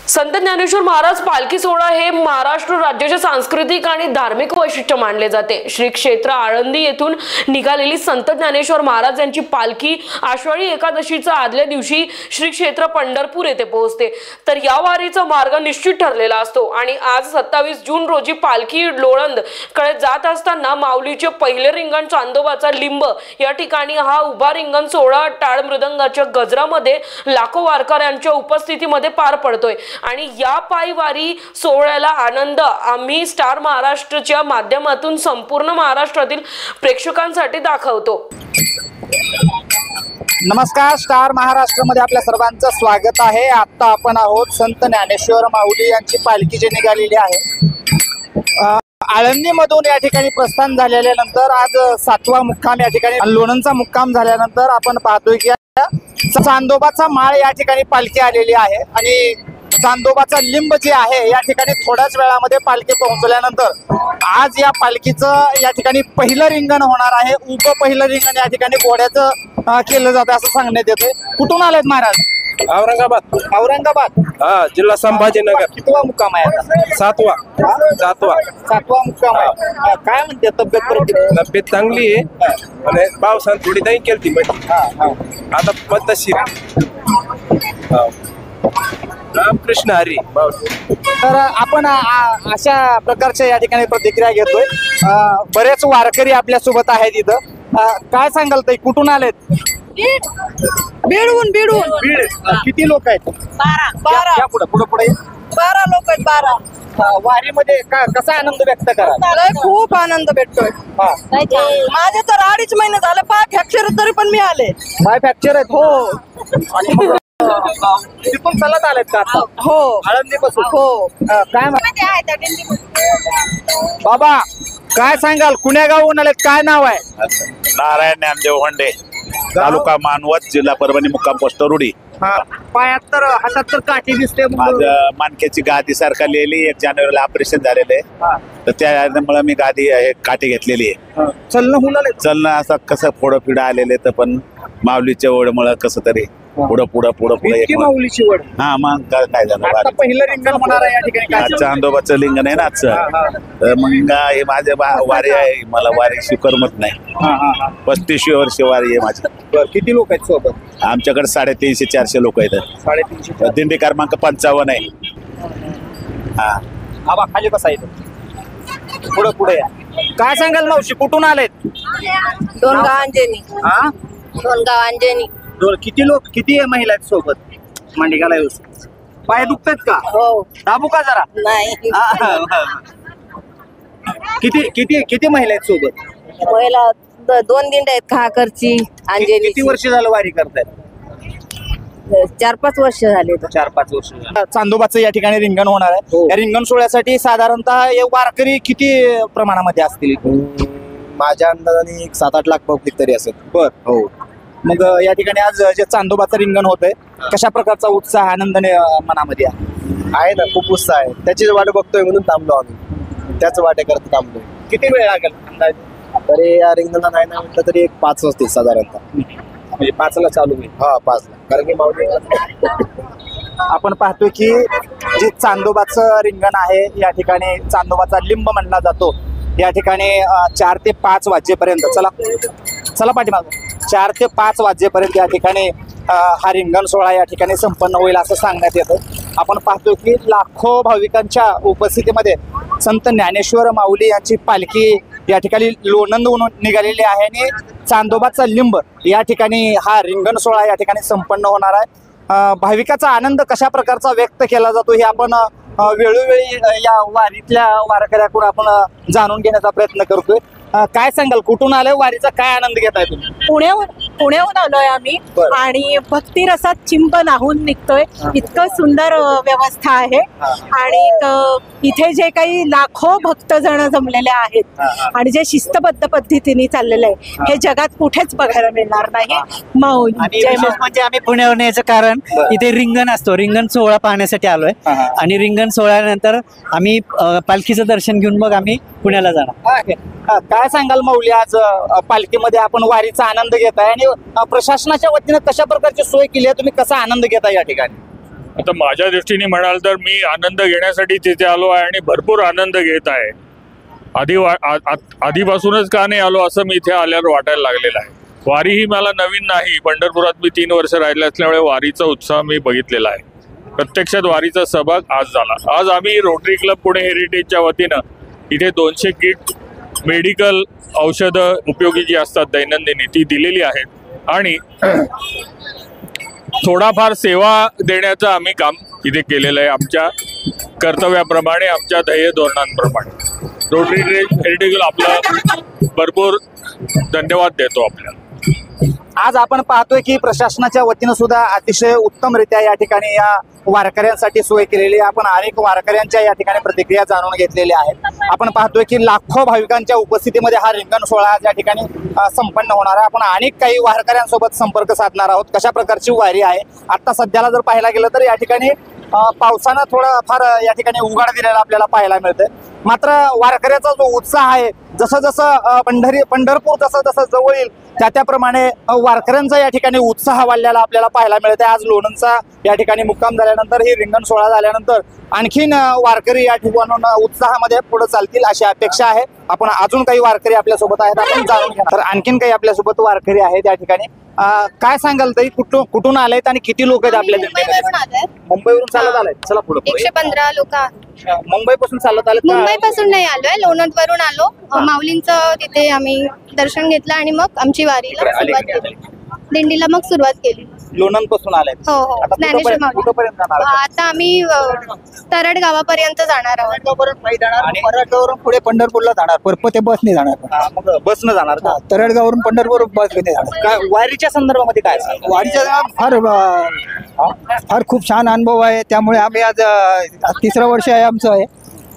संत ज्ञानेश्वर महाराज पालखी सोहळा हे महाराष्ट्र राज्याचे सांस्कृतिक आणि धार्मिक वैशिष्ट्य मानले जाते। श्री क्षेत्र आळंदी येथून निघालेली संत ज्ञानेश्वर महाराज यांची पालखी आषाढी एकादशीच्या आदल्या दिवशी श्री क्षेत्र पंढरपूर येथे पोहोचते। तर या वारीचा मार्ग निश्चित ठरलेला असतो आणि आज 27 जून रोजी पालखी लोणंद कडे जात असताना माऊलीचे पहिले रिंगण चांदोबाचा लिंब या ठिकाणी हा उभा रिंगण सोहळा टाळ मृदंगाच्या गजरामध्ये लाखो वारकऱ्यांच्या उपस्थितीमध्ये पार पडतोय आणि या पायवारी सोहळ्याला आनंद आम्ही स्टार महाराष्ट्रच्या माध्यमातून संपूर्ण महाराष्ट्रातील प्रेक्षकांसाठी दाखवतो। नमस्कार, स्टार महाराष्ट्र मध्ये आपल्या सर्वांचं स्वागत आहे। आता आपण आहोत संत ज्ञानेश्वर माऊली यांची पालखी जी निघालेली आहे आळंदी मधून या ठिकाणी प्रस्थान झाल्यानंतर आज 7वा मुक्काम या ठिकाणी लोणंदचा मुक्काम झाल्यानंतर आपण पाहतोय की चांदोबाचा माळ या ठिकाणी पालखी आलेली आहे आणि चांदोबाचा लिंब जे आहे या ठिकाणी थोड्याच वेळामध्ये पालखी पोहोचल्यानंतर आज या पालखीचं या ठिकाणी पहिलं रिंगण होणार आहे। उभं पहिलं रिंगण या ठिकाणी घोड्याचं केलं जातं असं सांगण्यात येते। कुठून आलेत महाराज? औरंगाबाद। औरंगाबाद, हा, जिल्हा संभाजीनगर। कितवा मुक्काम आहे? 7वा मुक्काम आहे। काय म्हणते तब्येत चांगली आहे आणि पावसानं थोडी दही केली म्हणजे आता पद्धतशीर। रामकृष्ण हरी। तर आपण अशा प्रकारच्या या ठिकाणी प्रतिक्रिया घेतोय। बरेच वारकरी आपल्या सोबत आहेत इथं। काय सांगाल ताई, कुठून आलेत? बीडहून। बीड। किती लोक आहेत? 12 पुढे 12 लोक आहेत। 12 वारीमध्ये कसा आनंद व्यक्त करा? खूप आनंद भेटतोय। माझे तर 2.5 महिने झाले पाय फ्रॅक्चर तरी पण मी आले। पाय फ्रॅक्चर आहेत? हो। तिथून चालत आलेत का? हो, आळंदी पासून? हो। काय बाबा, काय सांगाल? कुण्या गावून आलेत? काय नाव आहे? नारायण ज्ञानदेव होंडे, तालुका मानवत, जिल्हा परभणी, मुक्काम पोस्ट रुडी। पायात तर हातात तर काठी दिसते। माझं मानक्याची गादी सारखलेली 1 जानेवारीला ऑपरेशन झालेलं आहे, तर त्यामुळे मी गादी काठी घेतलेली आहे। चलणं असं कसं फोडं फिडं आलेले, तर पण माऊलीच्या ओढमुळे कसं तरी पुढं माऊलीची वड। हा, मग काय झालं, पहिलं रिंगण होणार आहे या ठिकाणी। चांदोबाचं लिंगण आहे ना आजचं, तर मग हे माझे वारी आहे, मला वारीशी करमत नाही। 35 वर्ष वारी आहे माझी। किती लोक आहेत सोबत? आमच्याकडे 350-400 लोक आहेत। 350। दिंडी क्रमांक 55 आहे। हा, आबा खाली बसायचं, पुढे या। काय सांगाल मावशी, कुठून आलेत? दोनगाव अंजनी। किती महिला आहेत सोबत? मांडी घालाय पाय दुखतात का? हो। दाबू का जरा? नाही, किती महिला आहेत सोबत? महिला 2 दिंड्या आहेत, खाकरची अंजनी। किती वर्ष झालं वारी करतायत? 4-5 वर्ष झाले। 4-5 वर्ष। चांदोबाचं या ठिकाणी रिंगण होणार आहे। या रिंगण सोहळ्यासाठी साधारणतः वारकरी किती प्रमाणामध्ये असतील? माझ्या अंदाजाने 7-8 लाख पब्लिक तरी असेल। बर, हो। मग या ठिकाणी आज जे चांदोबाचं रिंगण होतंय, कशा प्रकारचा उत्साह आनंद मनामध्ये आहे ना? खूप उत्साह आहे, त्याचीच वाट बघतोय म्हणून थांबलो आम्ही, त्याच वाटे करत थांबलोय। किती वेळ लागेल अंदाजे? तरी या रिंगणाला नाही ना म्हटलं तरी 5 वाजतील साधारणतः। म्हणजे 5ला चालू होईल? हा, 5ला, कारण की माऊली आपण पाहतोय की जे चांदोबाचं रिंगण आहे या ठिकाणी चांदोबाचा लिंब म्हणला जातो। या ठिकाणी 4 ते 5 वाजेपर्यंत, चला पाठीमाग, 4 ते 5 वाजेपर्यंत या ठिकाणी हा रिंगण सोहळा या ठिकाणी संपन्न होईल असं सांगण्यात येतं। आपण पाहतोय की लाखो भाविकांच्या उपस्थितीमध्ये संत ज्ञानेश्वर माऊली यांची पालखी या ठिकाणी लोणंदहून निघालेली आहे आणि चांदोबाचा लिंब या ठिकाणी हा रिंगण सोहळा या ठिकाणी संपन्न होणार आहे। भाविकाचा आनंद कशा प्रकारचा व्यक्त केला जातो हे आपण वेळोवेळी या वारीतल्या वारकऱ्याकडून आपण जाणून घेण्याचा प्रयत्न करतोय। काय सांगाल, कुठून आले, वारीचा काय आनंद घेताय तुम्ही? पुण्याहून आलोय आम्ही आणि भक्ती रसात चिंब नाहून निघतोय। इतकं सुंदर व्यवस्था आहे आणि इथे जे काही लाखो भक्तजण जमलेले आहेत आणि जे शिस्तबद्ध पद्धतीने चाललेलं आहे हे जगात कुठेच बघायला मिळणार नाही। म्हणजे आम्ही पुण्यावरून याचं कारण इथे रिंगण असतो, रिंगण सोहळा पाहण्यासाठी आलोय आणि रिंगण सोहळ्यानंतर आम्ही पालखीचं दर्शन घेऊन मग आम्ही पुण्याला जाणार। काय सांगाल माऊली, आज पालखीमध्ये आपण वारीचा आनंद घेताय आणि प्रशासनाच्या वतीने कशा प्रकारची सोय केली आहे, तुम्ही कसा आनंद घेताय या ठिकाणी? आता माझ्या दृष्टीने म्हणाल तर मी आनंद घेण्यासाठी तिथे आलो आहे आणि भरपूर आनंद घेत आहे. आधीपासूनच का नाही आलो असं मी इथे आल्यावर वाटायला लागलेलं आहे. वारी ही मला नवीन नाही. पंढरपुरात मी 3 वर्ष राहिले असल्यामुळे वारीचा उत्साह मी बघितलेला आहे. प्रत्यक्षात वारीचा सहभाग आज झाला. आज आम्ही रोटरी क्लब पुणे हेरिटेजच्या वतीनं इथे 200 किट मेडिकल औषधं उपयोगी जी असतात दैनंदिनी ती दिलेली आहेत आणि थोडाफार सेवा देण्याचं आम्ही काम इथे केलेलं आहे. आमच्या कर्तव्याप्रमाणे, आमच्या ध्येय धोरणांप्रमाणे रोटरी हेरिटेज आपला भरपूर धन्यवाद देतो आपल्याला. आज आपण पाहतोय की प्रशासनाच्या वतीनं सुद्धा अतिशय उत्तमरित्या या ठिकाणी या वारकऱ्यांसाठी सोय केलेली आहे. आपण अनेक वारकऱ्यांच्या या ठिकाणी प्रतिक्रिया जाणून घेतलेल्या आहेत. आपण पाहतोय की लाखो भाविकांच्या उपस्थितीमध्ये हा रिंगण सोहळा या ठिकाणी संपन्न होणार आहे. आपण अनेक काही वारकऱ्यांसोबत संपर्क साधणार आहोत. कशा प्रकारची वारी आहे आता सध्याला जर पाहायला गेलं तर या ठिकाणी पावसानं थोडं फार या ठिकाणी उघाड दिलेला आपल्याला पाहायला मिळतंय. मात्र वारकऱ्याचा जो उत्साह आहे जसं जसं पंढरपूर जसं जवळ येईल त्याप्रमाणे वारकऱ्यांचा या ठिकाणी उत्साह वाढलेला आपल्याला पाहायला मिळत आहे. आज लोणंदचा या ठिकाणी मुक्काम झाल्यानंतर ही रिंगण सोहळा झाल्यानंतर आणखीन वारकरी या ठिकाणून उत्साहामध्ये पुढे चालतील अशी अपेक्षा आहे. आपण अजून काही वारकरी आपल्यासोबत आहेत आपण जाणून घ्या. तर आणखीन काही आपल्यासोबत वारकरी आहेत या ठिकाणी. काय सांगाल ताई, कुठून आलेत आणि किती लोक आहेत आपल्या दिंडीमध्ये? मुंबईवरून चालत आलाय. चला पुढे. 115 लोक. मुंबईपासून चालत आलेत? मुंबईपासून नाही आलोय, लोणंद वरून आलो. माऊलींचं तिथे आम्ही दर्शन घेतलं आणि मग आमची वारीला सुरुवात केली. दिंडीला मग सुरुवात केली. लोणंद पासून आलाय? हो हो. ज्ञानेश्वर माऊली. आता आम्ही तरड गावापर्यंत जाणार आहोत. आणि तरडगावरून पुढे पंढरपूरला जाणार. परत ते बसने जाणार. मग बसनं जाणार का? तरडगावरून पंढरपूर बसने जाणार. काय वारीच्या संदर्भामध्ये काय वारीचा फार खूप छान अनुभव आहे. त्यामुळे आम्ही आज 3रं वर्ष आहे आमचं आहे.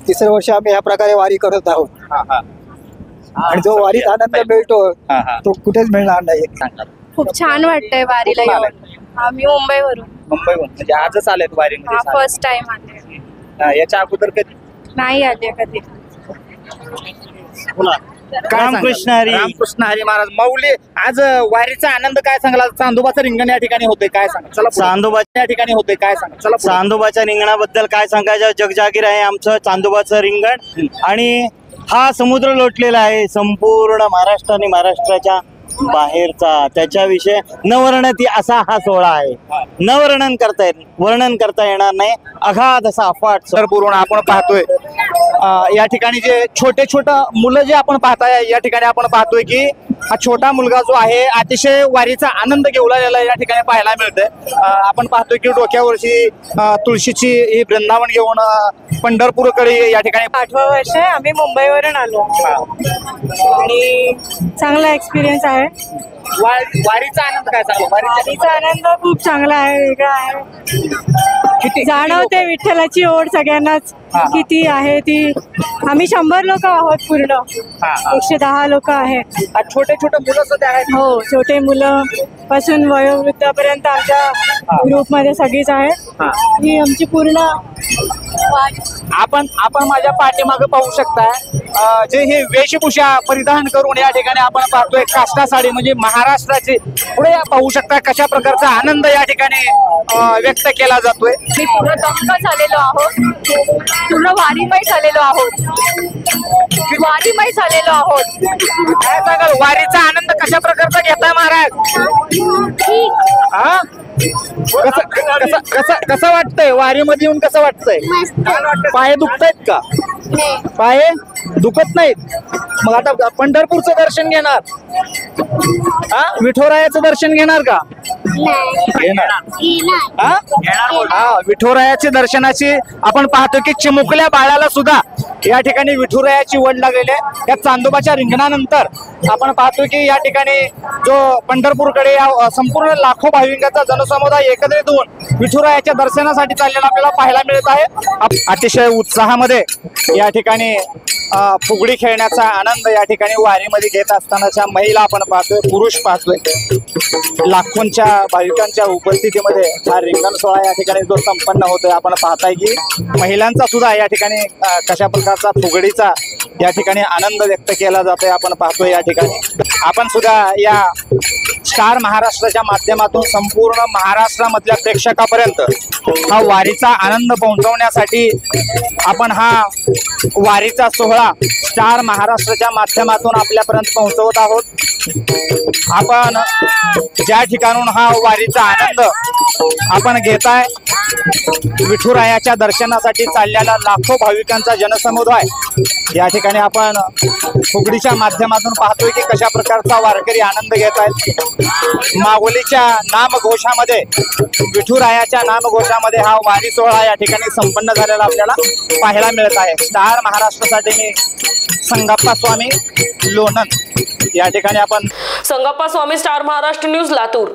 3रं वर्ष आम्ही ह्या प्रकारे वारी करत आहोत आणि जो वारीत आनंद मिळतो तो कुठेच मिळणार नाही. खूप छान वाटतंय वारीला येऊन. आम्ही मुंबईवरून. म्हणजे आजच आलेत वारीमध्ये? फर्स्ट टाइम आले. याच्या अगोदर कधी नाही आले कधी. रामकृष्ण हरी. रामकृष्ण हरी महाराज. माऊली, आज वारीचा आनंद काय सांगाल? चांदोबाचं रिंगण या ठिकाणी होते, काय सांगा? चला. चांदोबाच्या या ठिकाणी होते, काय सांगा? चला. चांदोबाच्या रिंगणाबद्दल काय सांगायचं? जगजाहीर आहे आमचं चांदोबाचं रिंगण आणि हा समुद्र लोटलेला आहे संपूर्ण महाराष्ट्र आणि महाराष्ट्राच्या बाहेरचा. त्याच्याविषयी नवर्णती असा हा सोहळा आहे. वर्णन करता येणार नाही. अगाध असा अफाट पूर्ण आपण पाहतोय या ठिकाणी जे छोटे मुलं जे आपण पाहताय या ठिकाणी आपण पाहतोय की हा छोटा मुलगा जो आहे अतिशय वारीचा आनंद घेऊला या ठिकाणी पाहायला मिळतंय. आपण पाहतोय की डोक्यावरची तुळशीची ही वृंदावन घेऊन पंढरपूरकडे या ठिकाणी. 8वं वर्ष आहे. आम्ही मुंबईवरून आलो आणि चांगला एक्सपिरियन्स आहे. वारीचा आनंद काय सांगू? वारीचा आनंद खूप चांगला आहे, वेगळा आहे. जाणवते विठ्ठलाची ओढ सगळ्यांनाच किती आहे ती. आम्ही 100 लोक आहोत पूर्ण. 110 लोक आहेत. छोटे मुलं सुद्धा आहेत? हो, छोटे मुलं पासून वयोवृद्धापर्यंत आमच्या ग्रुपमध्ये सगळीच आहे. ही आमची पूर्ण. आपण माझ्या पाठीमागे पाहू शकताय जे हे वेशभूषा परिधान करून या ठिकाणी आपण पाहतोय काष्टा साडी म्हणजे महाराष्ट्राची. पुढे पाहू शकता कशा प्रकारचा आनंद या ठिकाणी व्यक्त केला जातोय. मी पूर्ण दंग झालेलो आहोत. पूर्ण वारीमय झालेलो आहोत. काय सांगाल? वारीचा आनंद कशा प्रकारचा घेताय महाराज? कसं वाटतंय वारीमध्ये येऊन? कसं वाटतंय? पाय दुखतायत का? पाय दुखत नाहीत? मग आता पंढरपूरचं दर्शन घेणार? विठोरायाचं दर्शन घेणार का? विठोरायाच्या दर्शनाची आपण पाहतो की चिमुकल्या बाळाला सुद्धा या ठिकाणी विठुरायाची वड लागलेली आहे. या चांदोबाच्या रिंगणानंतर आपण पाहतो की या ठिकाणी जो पंढरपूरकडे या संपूर्ण लाखो भाविकांचा जनसमुदाय एकत्रित होऊन विठुरायाच्या दर्शनासाठी चाललेला आपल्याला पाहायला मिळत आहे. अतिशय उत्साहामध्ये या ठिकाणी फुगडी खेळण्याचा आनंद या ठिकाणी वारीमध्ये घेत असतानाच्या महिला आपण पाहतोय, पुरुष पाहतोय. लाखोंच्या भाविकांच्या उपस्थितीमध्ये हा रिंगण सोहळा या ठिकाणी जो संपन्न होतोय आपण पाहताय की महिलांचा सुद्धा या ठिकाणी कशा प्रकारचा फुगडीचा या ठिकाणी आनंद व्यक्त केला जातोय आपण पाहतोय. या ठिकाणी आपण सुद्धा या स्टार महाराष्ट्राच्या माध्यमातून संपूर्ण महाराष्ट्रामधल्या प्रेक्षकापर्यंत हा वारीचा आनंद पोहोचवण्यासाठी आपण हा वारीचा सोहळा स्टार महाराष्ट्राच्या माध्यमातून आपल्यापर्यंत पोहोचवत आहोत. आपण ज्या ठिकाणून हा वारीचा आनंद आपण घेताय, विठुरायाच्या दर्शनासाठी चाललेला लाखो भाविकांचा जनसमुदाय या ठिकाणी आपण फुगडीच्या माध्यमातून पाहतोय की कशा प्रकारचा वारकरी आनंद घेत आहेत. माऊलीच्या नामघोषामध्ये, विठुरायाच्या नामघोषामध्ये हा वारी सोहळा या ठिकाणी संपन्न झालेला आपल्याला पाहायला मिळत आहे. स्टार महाराष्ट्रासाठी मी संगप्पा स्वामी लोणंद या ठिकाणी आपण संगप्पा स्वामी, स्टार महाराष्ट्र न्यूज, लातूर.